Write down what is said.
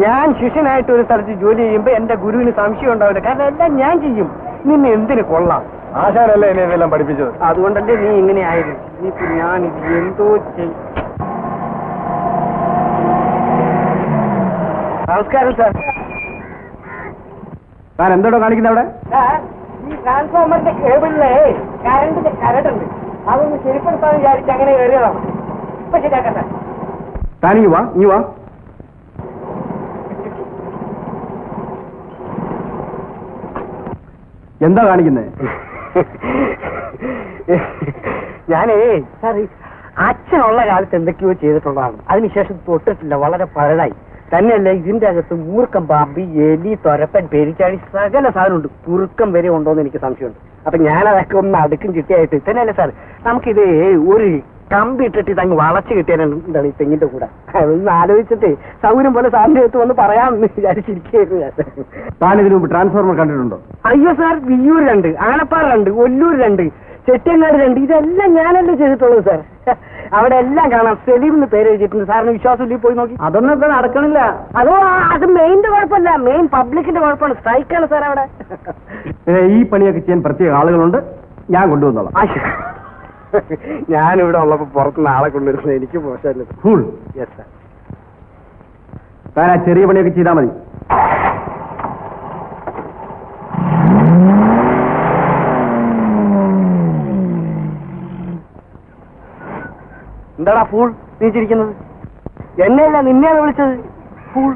ഞാൻ ശിഷ്യനായിട്ട് ഒരു സ്ഥലത്ത് ജോലി ചെയ്യുമ്പോ എന്റെ ഗുരുവിന് സംശയം ഉണ്ടാവില്ല. കാരണം എല്ലാം ഞാൻ ചെയ്യും. നിന്നെ എന്തിനു കൊള്ളാം? ആശാനല്ലേ എന്നെ ഇതെല്ലാം പഠിപ്പിച്ചത്. അതുകൊണ്ടല്ലേ നീ ഇങ്ങനെ ആയിരുന്നു. ഇനിയിപ്പോ ഞാൻ ഇത് എന്തോ ചെയ്യും. നമസ്കാരം സാർ. താൻ എന്തോടോ കാണിക്കുന്ന അവിടെ? ഈ ട്രാൻസ്ഫോമറിന്റെ കേബിളിലെ കരണ്ടിന്റെ കരടുണ്ട്. അതൊന്ന് ശരിപ്പെടുത്താൻ വിചാരിച്ച് അങ്ങനെ കയറിയതാണ്. ഇപ്പൊ ശരിയാക്കട്ടെ. താൻ ഇങ്ങ് വാ, ഇങ്ങ് വാ. എന്താ കാണിക്കുന്നത്? ഞാനേ സാർ അച്ഛനുള്ള കാലത്ത് എന്തൊക്കെയോ ചെയ്തിട്ടുള്ളതാണ്. അതിനുശേഷം തൊട്ടിട്ടില്ല. വളരെ പഴയതായി. തന്നെയല്ല ഇതിന്റെ അകത്ത് മൂർക്കം, പാമ്പി, എലി, തൊരപ്പൻ, പെരിച്ചാഴി സകല സാധനമുണ്ട്. കുറുക്കം വരെ ഉണ്ടോന്ന് എനിക്ക് സംശയമുണ്ട്. അപ്പൊ ഞാനതൊക്കെ ഒന്ന് അടുക്കും ചിട്ടിയായിട്ട് തന്നെയല്ലേ സാർ, നമുക്കിത് ഒരു കമ്പി ഇട്ടിട്ട് ഇതങ്ങ് വളച്ച് കിട്ടിയാലാണ് ഈ തെങ്ങിന്റെ കൂടെ. അതൊന്ന് ആലോചിച്ചിട്ട് സൗകര്യം പോലെ സാറിന്റെ അടുത്ത് വന്ന് പറയാമെന്ന് വിചാരിച്ചിരിക്കുന്നു ഞാൻ. താൻ ഇതിനു മുമ്പ് ട്രാൻസ്ഫോർമർ കണ്ടിട്ടുണ്ടോ? അയ്യോ സാർ, വിയ്യൂർ 2, ആനപ്പാറ 2, ഒല്ലൂർ 2, ചെട്ടിയങ്ങാട് 2, ഇതെല്ലാം ഞാനല്ലേ ചെയ്തിട്ടുള്ളത് സാർ. അവിടെ എല്ലാം കാണാം. സെലീം എന്ന് പേര് എഴുതിയിട്ടുണ്ട്. സാറിന് വിശ്വാസമില്ല, പോയി നോക്കി. അതൊന്നും ഇപ്പൊ നടക്കണില്ല. അതോ അത് മെയിന്റെ കുഴപ്പമില്ല, മെയിൻ പബ്ലിക്കിന്റെ കുഴപ്പമാണ്. സ്ട്രൈക്കാണ് സാർ അവിടെ. ഈ പണിയൊക്കെ ചെയ്യാൻ പ്രത്യേക ആളുകളുണ്ട്, ഞാൻ കൊണ്ടുവന്നോളാം. ഞാനിവിടെ ഉള്ളപ്പോ പുറത്തുനിന്ന് ആളെ കൊണ്ടുവരുന്നത് എനിക്ക് മോശമല്ല. Full yes sir. താൻ ആ ചെറിയ പണിയൊക്കെ ചെയ്താൽ മതി. എന്താടാ ഫൂൾ നീ ചിരിക്കുന്നത്? എന്നെയല്ല നിന്നെയാണ് വിളിച്ചത് ഫൂൾ.